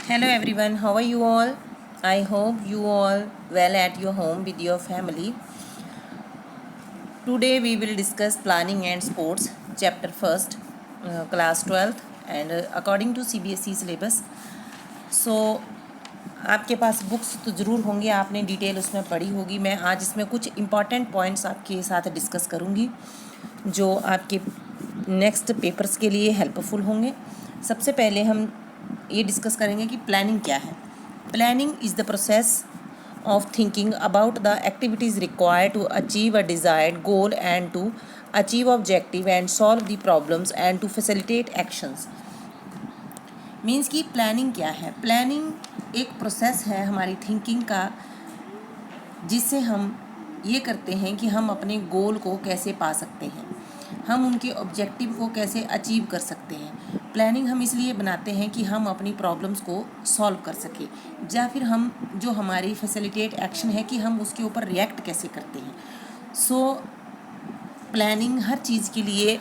Hello everyone, how are you all? I hope you all well at your home with your family. Today we will discuss planning and sports, chapter first, class 12th and according to CBSE syllabus. So आपके पास books तो ज़रूर होंगे, आपने detail उसमें पढ़ी होगी. मैं आज इसमें कुछ इम्पॉर्टेंट पॉइंट्स आपके साथ डिस्कस करूँगी जो आपके नेक्स्ट पेपर्स के लिए हेल्पफुल होंगे. सबसे पहले हम ये डिस्कस करेंगे कि प्लानिंग क्या है. Planning is the process of thinking about the activities required to achieve a desired goal and to achieve objective and solve the problems and to facilitate actions. Means कि प्लानिंग क्या है. Planning एक process है हमारी thinking का जिससे हम ये करते हैं कि हम अपने गोल को कैसे पा सकते हैं, हम उनके ऑब्जेक्टिव को कैसे अचीव कर सकते हैं. प्लानिंग हम इसलिए बनाते हैं कि हम अपनी प्रॉब्लम्स को सॉल्व कर सकें, या फिर हम जो हमारी फैसिलिटेट एक्शन है कि हम उसके ऊपर रिएक्ट कैसे करते हैं. प्लानिंग हर चीज़ के लिए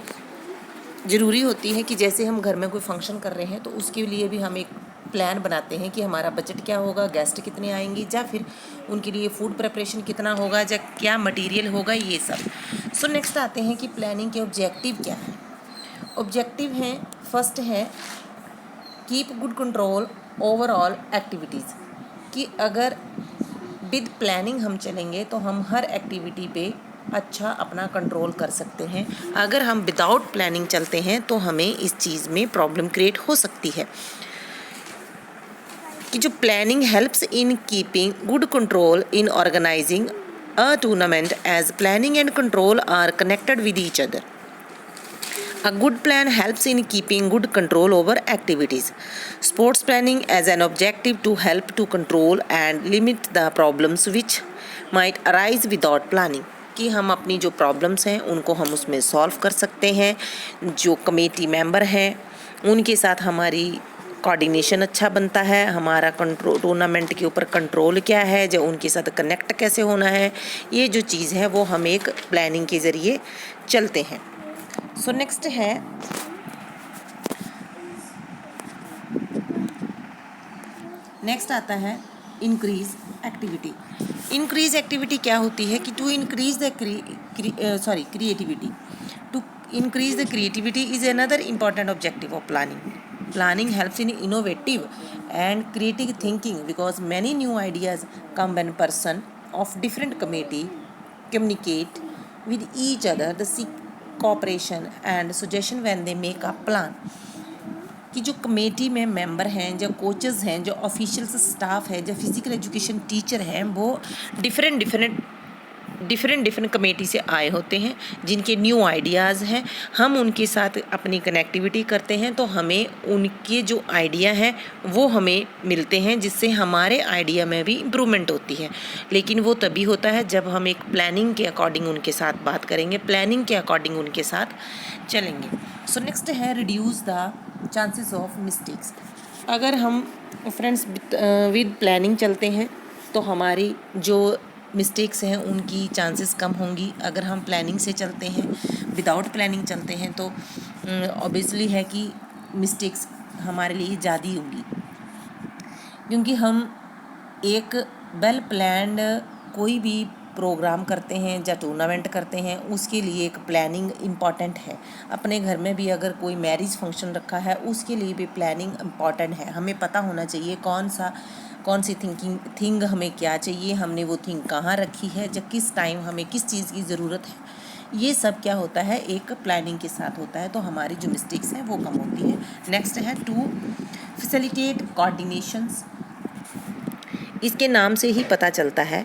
ज़रूरी होती है कि जैसे हम घर में कोई फंक्शन कर रहे हैं तो उसके लिए भी हम एक प्लान बनाते हैं कि हमारा बजट क्या होगा, गेस्ट कितने आएंगे, या फिर उनके लिए फूड प्रिपरेशन कितना होगा, या क्या मटेरियल होगा, ये सब. नेक्स्ट आते हैं कि प्लानिंग के ऑब्जेक्टिव क्या है. ऑब्जेक्टिव हैं, फर्स्ट है keep good control overall activities, कि अगर विद प्लानिंग हम चलेंगे तो हम हर एक्टिविटी पे अच्छा अपना कंट्रोल कर सकते हैं. अगर हम विदाउट प्लानिंग चलते हैं तो हमें इस चीज़ में प्रॉब्लम क्रिएट हो सकती है. कि जो planning helps in keeping good control in organizing a tournament as planning and control are connected with each other. A good plan helps in keeping good control over activities. Sports planning as an objective to help to control and limit the problems which might arise without planning. कि हम अपनी जो problems हैं उनको हम उसमें solve कर सकते हैं. जो कमेटी मेंबर हैं उनके साथ हमारी कोऑर्डिनेशन अच्छा बनता है, हमारा कंट्रोल टूर्नामेंट के ऊपर कंट्रोल क्या है, जो उनके साथ कनेक्ट कैसे होना है, ये जो चीज़ है वो हम एक प्लानिंग के ज़रिए चलते हैं. नेक्स्ट है नेक्स्ट आता है इंक्रीज एक्टिविटी. इंक्रीज एक्टिविटी क्या होती है कि to increase the creativity. To increase the creativity is another important objective of planning. Planning helps in innovative and creative thinking because many new ideas come when person of different committee communicate with each other the cooperation and suggestion when they make a plan. कि जो committee में member हैं, जो coaches हैं, जो officials staff है, जो physical education teacher हैं, वो डिफरेंट कमेटी से आए होते हैं जिनके न्यू आइडियाज़ हैं. हम उनके साथ अपनी कनेक्टिविटी करते हैं तो हमें उनके जो आइडिया हैं वो हमें मिलते हैं जिससे हमारे आइडिया में भी इम्प्रूवमेंट होती है. लेकिन वो तभी होता है जब हम एक प्लानिंग के अकॉर्डिंग उनके साथ बात करेंगे, प्लानिंग के अकॉर्डिंग उनके साथ चलेंगे. नेक्स्ट है reduce the chances of mistakes. अगर हम फ्रेंड्स विद प्लानिंग चलते हैं तो हमारी जो मिस्टेक्स हैं उनकी चांसेस कम होंगी. अगर हम प्लानिंग से चलते हैं, विदाउट प्लानिंग चलते हैं तो ऑब्वियसली है कि मिस्टेक्स हमारे लिए ज़्यादा होंगी, क्योंकि हम एक वेल प्लान्ड कोई भी प्रोग्राम करते हैं या टूर्नामेंट करते हैं उसके लिए एक प्लानिंग इम्पॉर्टेंट है. अपने घर में भी अगर कोई मैरिज फंक्शन रखा है उसके लिए भी प्लानिंग इम्पॉर्टेंट है. हमें पता होना चाहिए कौन सी थिंग हमें क्या चाहिए, हमने वो थिंग कहाँ रखी है, जब किस टाइम हमें किस चीज़ की ज़रूरत है. ये सब क्या होता है एक प्लानिंग के साथ होता है, तो हमारी जो मिस्टेक्स हैं वो कम होती है. नेक्स्ट है टू फैसिलिटेट कोऑर्डिनेशंस. इसके नाम से ही पता चलता है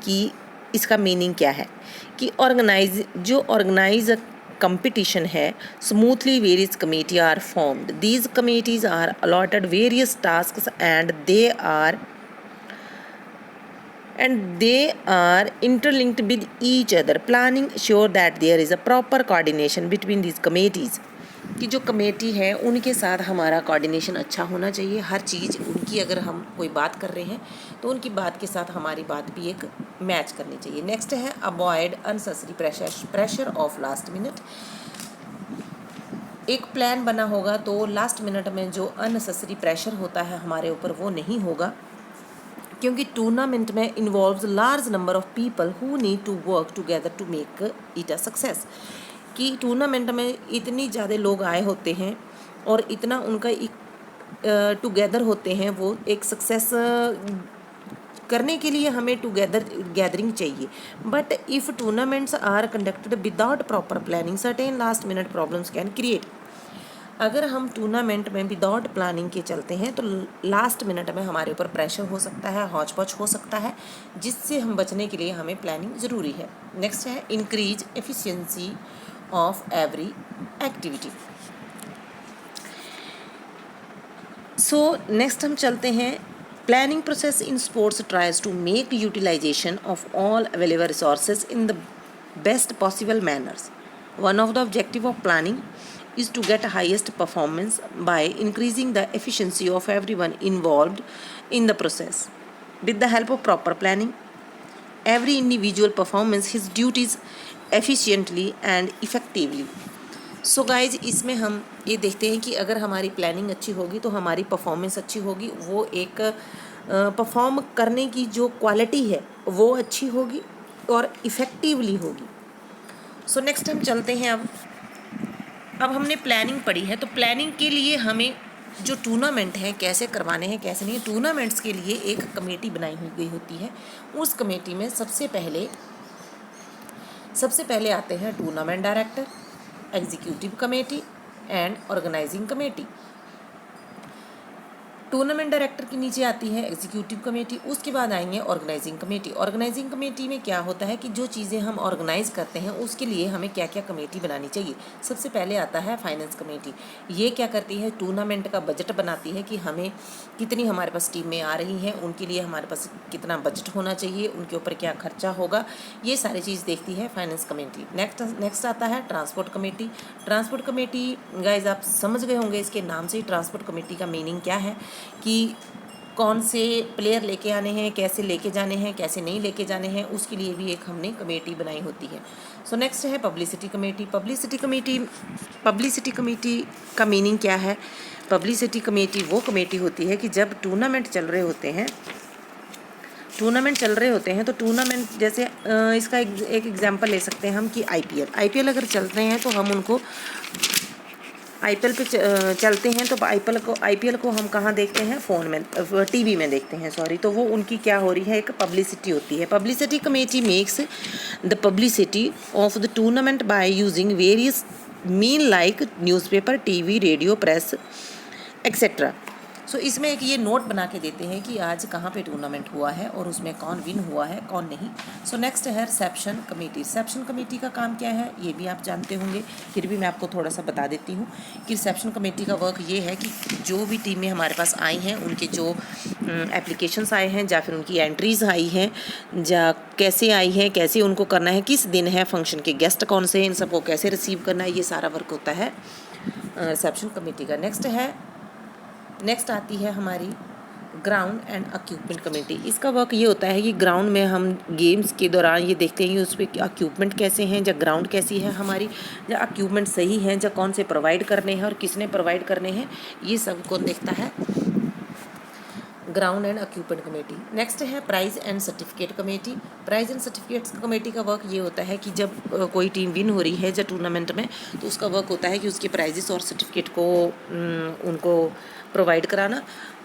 कि इसका मीनिंग क्या है कि ऑर्गेनाइज कंपटीशन है smoothly. Various committee are formed. These committees are allotted various tasks and they are interlinked with each other. Planning sure that there is a proper coordination between these committees. कि जो committee है उनके साथ हमारा coordination अच्छा होना चाहिए. हर चीज़ उनकी अगर हम कोई बात कर रहे हैं तो उनकी बात के साथ हमारी बात भी एक मैच करनी चाहिए. नेक्स्ट है avoid unnecessary pressure of last minute. एक प्लान बना होगा तो लास्ट मिनट में जो अननेसेसरी प्रेशर होता है हमारे ऊपर वो नहीं होगा, क्योंकि टूर्नामेंट में involves large number of people who need to work together to make it a success. कि टूर्नामेंट में इतनी ज़्यादा लोग आए होते हैं और इतना उनका टुगेदर होते हैं, वो एक सक्सेस करने के लिए हमें टुगेदर गैदरिंग चाहिए। But if tournaments are conducted without proper planning certain last minute problems can create. अगर हम टूर्नामेंट में विदाउट प्लानिंग के चलते हैं तो लास्ट मिनट में हमारे ऊपर प्रेशर हो सकता है, हौच पौच हो सकता है, जिससे हम बचने के लिए हमें प्लानिंग ज़रूरी है। नेक्स्ट है increase efficiency of every activity. So next हम चलते हैं planning process in sports tries to make utilization of all available resources in the best possible manners. One of the objective of planning is to get highest performance by increasing the efficiency of everyone involved in the process. With the help of proper planning, every individual performs his duties efficiently and effectively. So guys, इसमें हम ये देखते हैं कि अगर हमारी planning अच्छी होगी तो हमारी परफॉर्मेंस अच्छी होगी, वो एक परफॉर्म करने की जो क्वालिटी है वो अच्छी होगी और इफ़ेक्टिवली होगी। सो नेक्स्ट हम चलते हैं अब हमने प्लानिंग पढ़ी है, तो प्लानिंग के लिए हमें जो टूर्नामेंट हैं कैसे करवाने हैं कैसे नहीं, टूर्नामेंट्स के लिए एक कमेटी बनाई हुई गई होती है। उस कमेटी में सबसे पहले आते हैं tournament director, executive committee and organizing committee. Tournament director के नीचे आती है एग्जीक्यूटिव कमेटी, उसके बाद आएंगे ऑर्गेनाइजिंग कमेटी। ऑर्गेनाइजिंग कमेटी में क्या होता है कि जो चीज़ें हम ऑर्गेनाइज करते हैं उसके लिए हमें क्या क्या कमेटी बनानी चाहिए। सबसे पहले आता है फाइनेंस कमेटी। ये क्या करती है, टूर्नामेंट का बजट बनाती है कि हमें कितनी हमारे पास टीमें आ रही हैं, उनके लिए हमारे पास कितना बजट होना चाहिए, उनके ऊपर क्या खर्चा होगा, ये सारी चीज़ देखती है फाइनेंस कमेटी। नेक्स्ट आता है transport committee. Transport committee guys आप समझ गए होंगे इसके नाम से, ट्रांसपोर्ट कमेटी का मीनिंग क्या है कि कौन से प्लेयर लेके आने हैं, कैसे लेके जाने हैं, कैसे नहीं लेके जाने हैं, उसके लिए भी एक हमने कमेटी बनाई होती है। सो नेक्स्ट है पब्लिसिटी कमेटी। पब्लिसिटी कमेटी का मीनिंग क्या है, पब्लिसिटी कमेटी वो कमेटी होती है कि जब टूर्नामेंट चल रहे होते हैं तो टूर्नामेंट जैसे इसका एक एग्जांपल ले सकते हैं हम कि आईपीएल अगर चल रहे हैं तो हम उनको आईपीएल पे चलते हैं तो आईपीएल को हम कहाँ देखते हैं, फ़ोन में, टीवी में देखते हैं, सॉरी। तो वो उनकी क्या हो रही है, एक पब्लिसिटी होती है। Publicity committee makes the publicity of the tournament by using various mean like newspaper, TV, radio, press etcetera. So इसमें एक ये नोट बना के देते हैं कि आज कहाँ पे टूर्नामेंट हुआ है और उसमें कौन विन हुआ है कौन नहीं। सो नेक्स्ट है रिसेप्शन कमेटी। रिसेप्शन कमेटी का काम क्या है ये भी आप जानते होंगे, फिर भी मैं आपको थोड़ा सा बता देती हूँ कि रिसेप्शन कमेटी का वर्क ये है कि जो भी टीमें हमारे पास आई हैं उनके जो एप्लीकेशंस आए हैं या फिर उनकी एंट्रीज़ आई हैं या कैसे आई हैं, कैसे उनको करना है, किस दिन है फंक्शन के गेस्ट कौन से हैं, इन सबको कैसे रिसीव करना है, ये सारा वर्क होता है रिसेप्शन कमेटी का। नेक्स्ट आती है हमारी ग्राउंड एंड इक्विपमेंट कमेटी। इसका वर्क ये होता है कि ग्राउंड में हम गेम्स के दौरान ये देखते हैं कि उस पर इक्विपमेंट कैसे हैं, या ग्राउंड कैसी है हमारी, या इक्विपमेंट सही हैं, या कौन से प्रोवाइड करने हैं और किसने प्रोवाइड करने हैं, ये सब कौन देखता है, ground and equipment committee. Next है prize and certificate committee. Prize and certificates committee का वर्क ये होता है कि जब कोई टीम विन हो रही है या टूर्नामेंट में तो उसका वर्क होता है कि उसके प्राइजेस और सर्टिफिकेट को उनको प्रोवाइड कराना,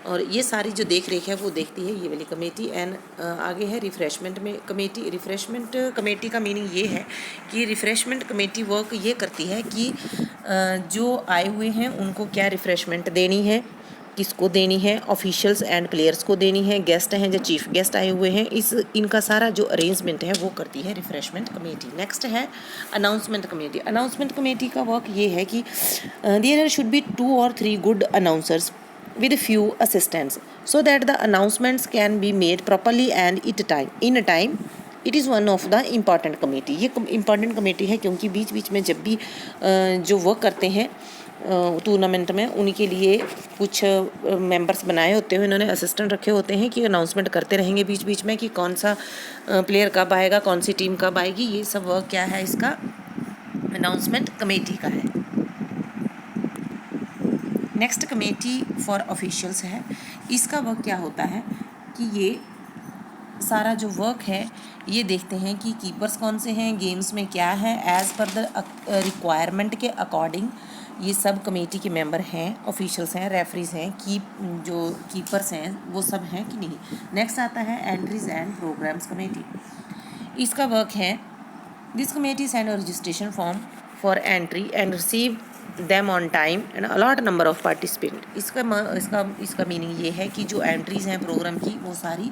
और ये सारी जो देख रेख है वो देखती है ये वाली कमेटी। एंड आगे है रिफ़्रेशमेंट में कमेटी। रिफ़्रेशमेंट कमेटी का मीनिंग ये है कि रिफ़्रेशमेंट कमेटी वर्क ये करती है कि जो आए हुए हैं उनको क्या रिफ़्रेशमेंट देनी है, किसको देनी है, ऑफिशियल्स एंड प्लेयर्स को देनी है, गेस्ट हैं जो चीफ गेस्ट आए हुए हैं, इनका सारा जो अरेंजमेंट है वो करती है रिफ़्रेशमेंट कमेटी। नेक्स्ट है अनाउंसमेंट कमेटी। अनाउंसमेंट कमेटी का वर्क ये है कि there should be 2 or 3 good announcers with few assistants so that the announcements can be made properly and in a time. It is one of the important committee. ये important committee है क्योंकि बीच बीच में जब भी जो वर्क करते हैं tournament में उनके लिए कुछ मेंबर्स बनाए होते हैं, इन्होंने असिस्टेंट रखे होते हैं कि अनाउंसमेंट करते रहेंगे बीच बीच में कि कौन सा प्लेयर कब आएगा, कौन सी टीम कब आएगी, ये सब वर्क क्या है इसका, अनाउंसमेंट कमेटी का है। नेक्स्ट कमेटी फॉर ऑफिशियल्स है। इसका वर्क क्या होता है कि ये सारा जो वर्क है ये देखते हैं कि कीपर्स कौन से हैं, गेम्स में क्या है, एज़ पर द रिक्वायरमेंट के अकॉर्डिंग ये सब कमेटी के मेंबर हैं, ऑफिशियल्स हैं, रेफरीज हैं, जो कीपर्स हैं वो सब हैं कि नहीं। नेक्स्ट आता है एंट्रीज एंड प्रोग्राम्स कमेटी। इसका वर्क है this committee send a registration form for entry and receive them on time and a lot number of participant. इसका मीनिंग ये है कि जो एंट्रीज़ हैं प्रोग्राम की वो सारी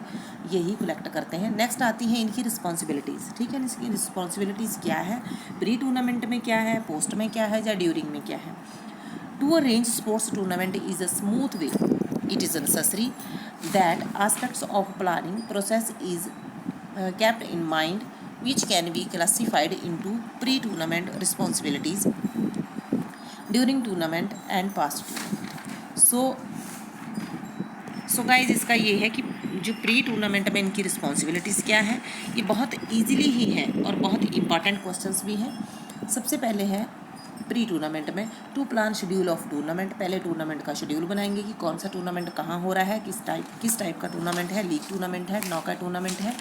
यही कलेक्ट करते हैं। नेक्स्ट आती हैं इनकी रिस्पॉन्सिबिलिटीज़। ठीक है, इसकी रिस्पॉन्सिबिलिटीज़ क्या है, प्री टूर्नामेंट में क्या है, पोस्ट में क्या है या ड्यूरिंग में क्या है। To arrange sports tournament is a smooth way it is necessary that aspects of planning process is kept in mind which can be classified into pre-tournament responsibilities, during tournament and past tournament. So guys इसका ये है कि जो pre tournament में इनकी responsibilities क्या है, ये बहुत ईजिली ही हैं और बहुत इंपॉर्टेंट क्वेश्चंस भी हैं। सबसे पहले है प्री टूर्नामेंट में to plan schedule of tournament. पहले टूर्नामेंट का शेड्यूल बनाएंगे कि कौन सा टूर्नामेंट कहाँ हो रहा है, किस टाइप का टूर्नामेंट है, लीग टूर्नामेंट है, नॉकआउट टूर्नामेंट है।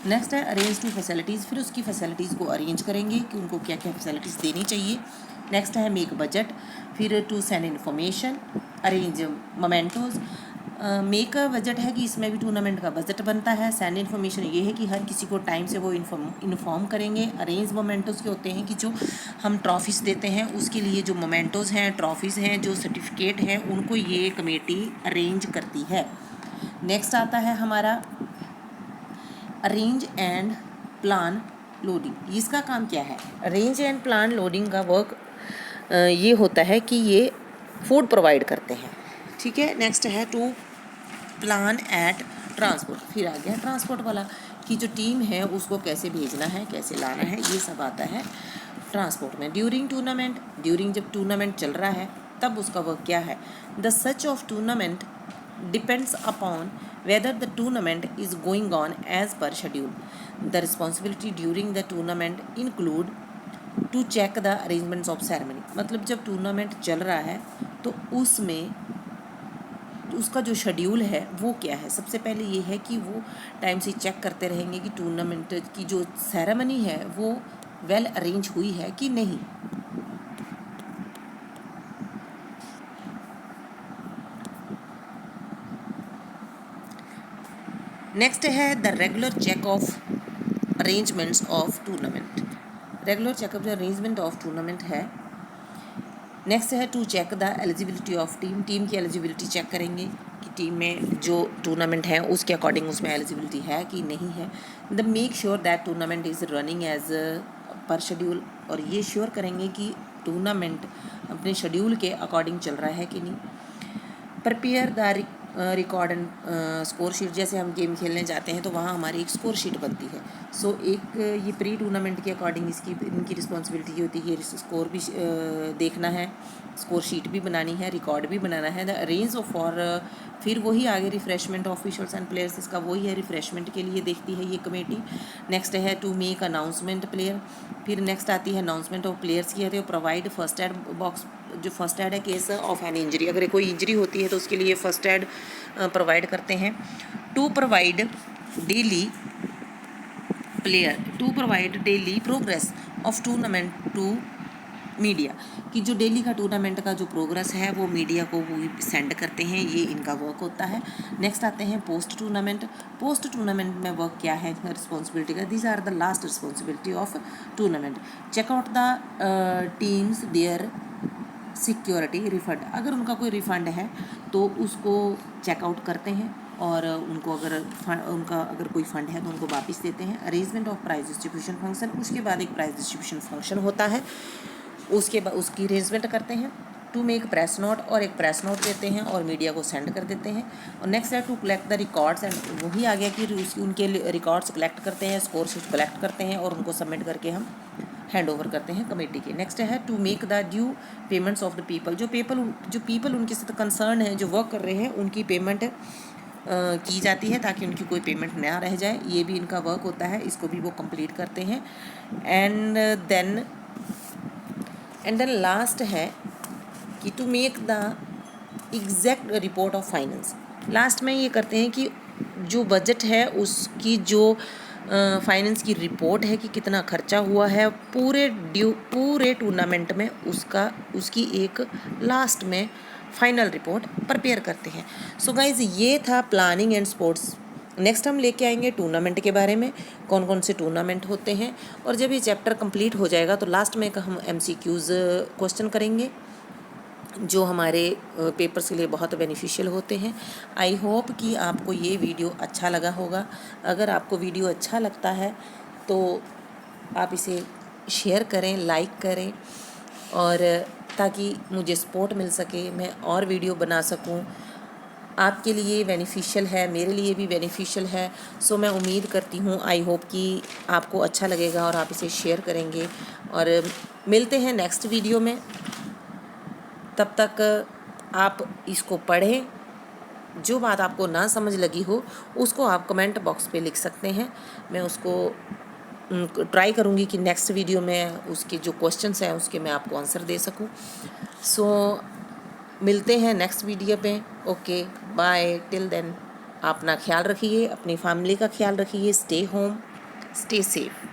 नेक्स्ट है अरेंज टू फैसिलिटीज़, फिर उसकी फैसिलिटीज़ को अरेंज करेंगे कि उनको क्या क्या फैसिलिटीज़ देनी चाहिए। नेक्स्ट है मेक बजट, फिर to send information, arrange mementos. Make budget है कि इसमें भी टूर्नामेंट का बजट बनता है। सेंड इन्फॉर्मेशन ये है कि हर किसी को टाइम से वो इन्फॉर्म करेंगे। अरेंज मोमेंटोज़ के होते हैं कि जो हम ट्रॉफीज़ देते हैं उसके लिए जो मोमेंटोज़ हैं, ट्रॉफीज़ हैं, जो सर्टिफिकेट हैं, उनको ये कमेटी अरेंज करती है। नेक्स्ट आता है हमारा अरेंज एंड प्लान लोडिंग। इसका काम क्या है, अरेंज एंड प्लान लोडिंग का वर्क ये होता है कि ये फूड प्रोवाइड करते हैं। ठीक है, नेक्स्ट है टू प्लान एट ट्रांसपोर्ट। फिर आ गया ट्रांसपोर्ट वाला कि जो टीम है उसको कैसे भेजना है, कैसे लाना है, ये सब आता है ट्रांसपोर्ट में। ड्यूरिंग टूर्नामेंट, जब टूर्नामेंट चल रहा है तब उसका वर्क क्या है, the such of tournament depends upon whether the tournament is going on as per schedule. The responsibility during the tournament include to check the arrangements of ceremony. मतलब जब टूर्नामेंट चल रहा है तो उसमें उसका जो शेड्यूल है वो क्या है। सबसे पहले ये है कि वो टाइम से चेक करते रहेंगे कि टूर्नामेंट की जो सेरेमनी है वो वेल अरेंज हुई है कि नहीं। नेक्स्ट है the regular check of arrangements of tournament. Regular checkup जो अरेंजमेंट ऑफ टूर्नामेंट है। नेक्स्ट है to check the eligibility of team. Team की एलिजिबिलिटी चेक करेंगे कि टीम में जो टूर्नामेंट है उसके अकॉर्डिंग उसमें एलिजिबिलिटी है कि नहीं है। The make sure that tournament is running as per schedule, और ये श्योर करेंगे कि टूर्नामेंट अपने शेड्यूल के अकॉर्डिंग चल रहा है कि नहीं। Prepare the record and score sheet. जैसे हम गेम खेलने जाते हैं तो वहाँ हमारी एक स्कोर शीट बनती है। सो एक ये प्री टूर्नामेंट के अकॉर्डिंग इनकी रिस्पॉन्सिबिलिटी ये होती है कि स्कोर भी देखना है, स्कोर शीट भी बनानी है, रिकॉर्ड भी बनाना है। द अरेंज फॉर फिर वही आगे रिफ्रेशमेंट ऑफिशियल्स एंड प्लेयर्स, इसका वही है, रिफ्रेशमेंट के लिए देखती है ये कमेटी। नेक्स्ट है टू मेक अनाउंसमेंट प्लेयर। फिर नेक्स्ट आती है अनाउंसमेंट ऑफ प्लेयर्स की है, प्रोवाइड फर्स्ट एड बॉक्स। जो फर्स्ट एड है केस ऑफ एन इंजरी, अगर कोई इंजरी होती है तो उसके लिए फर्स्ट एड प्रोवाइड करते हैं। To provide daily progress of tournament to media, कि जो डेली का टूर्नामेंट का जो प्रोग्रेस है वो मीडिया को वो सेंड करते हैं, ये इनका वर्क होता है। नेक्स्ट आते हैं पोस्ट टूर्नामेंट। पोस्ट टूर्नामेंट में वर्क क्या है रिस्पॉन्सिबिलिटी का, these are the last responsibility of tournament. Check out the teams their security refund. अगर उनका कोई रिफ़ंड है तो उसको चेकआउट करते हैं और उनको अगर कोई फ़ंड है तो उनको वापस देते हैं। Arrangement of price distribution function, उसके बाद एक प्राइज़ डिस्ट्रीब्यूशन फंक्शन होता है, उसके बाद उसकी अरेंजमेंट करते हैं। टू मेक प्रेस नोट, और एक प्रेस नोट देते हैं और मीडिया को सेंड कर देते हैं। और नेक्स्ट है to collect the records, and वही आ गया कि उनके रिकॉर्ड्स कलेक्ट करते हैं, स्कोर शीट कलेक्ट करते हैं और उनको सबमिट करके हम हैंड ओवर करते हैं कमेटी के। नेक्स्ट है to make the due payments of the people. जो पीपल उनके साथ कंसर्न है, जो वर्क कर रहे हैं, उनकी पेमेंट की जाती है ताकि उनकी कोई पेमेंट ना रह जाए, ये भी इनका वर्क होता है, इसको भी वो कंप्लीट करते हैं। एंड देन लास्ट है कि to make the exact report of finance. Last में ये करते हैं कि जो बजट है उसकी जो फाइनेंस की रिपोर्ट है कि कितना खर्चा हुआ है पूरे टूर्नामेंट में, उसकी एक लास्ट में फाइनल रिपोर्ट प्रिपेयर करते हैं। सो गाइज ये था प्लानिंग एंड स्पोर्ट्स। नेक्स्ट हम लेके आएंगे टूर्नामेंट के बारे में, कौन कौन से टूर्नामेंट होते हैं, और जब ये चैप्टर कंप्लीट हो जाएगा तो लास्ट में हम MCQs क्वेश्चन करेंगे जो हमारे पेपर्स के लिए बहुत बेनिफिशियल होते हैं। आई होप कि आपको ये वीडियो अच्छा लगा होगा। अगर आपको वीडियो अच्छा लगता है तो आप इसे शेयर करें, लाइक करें, और ताकि मुझे सपोर्ट मिल सके, मैं और वीडियो बना सकूं। आपके लिए बेनिफिशियल है, मेरे लिए भी बेनिफिशियल है। सो मैं उम्मीद करती हूँ, आई होप कि आपको अच्छा लगेगा और आप इसे शेयर करेंगे। और मिलते हैं नेक्स्ट वीडियो में। तब तक आप इसको पढ़ें। जो बात आपको ना समझ लगी हो उसको आप कमेंट बॉक्स पे लिख सकते हैं। मैं उसको ट्राई करूँगी कि नेक्स्ट वीडियो में उसके जो क्वेश्चंस हैं उसके मैं आपको आंसर दे सकूँ। सो मिलते हैं नेक्स्ट वीडियो पे। ओके बाय, टिल देन आप अपना ख्याल रखिए, अपनी फैमिली का ख्याल रखिए। Stay home, stay safe.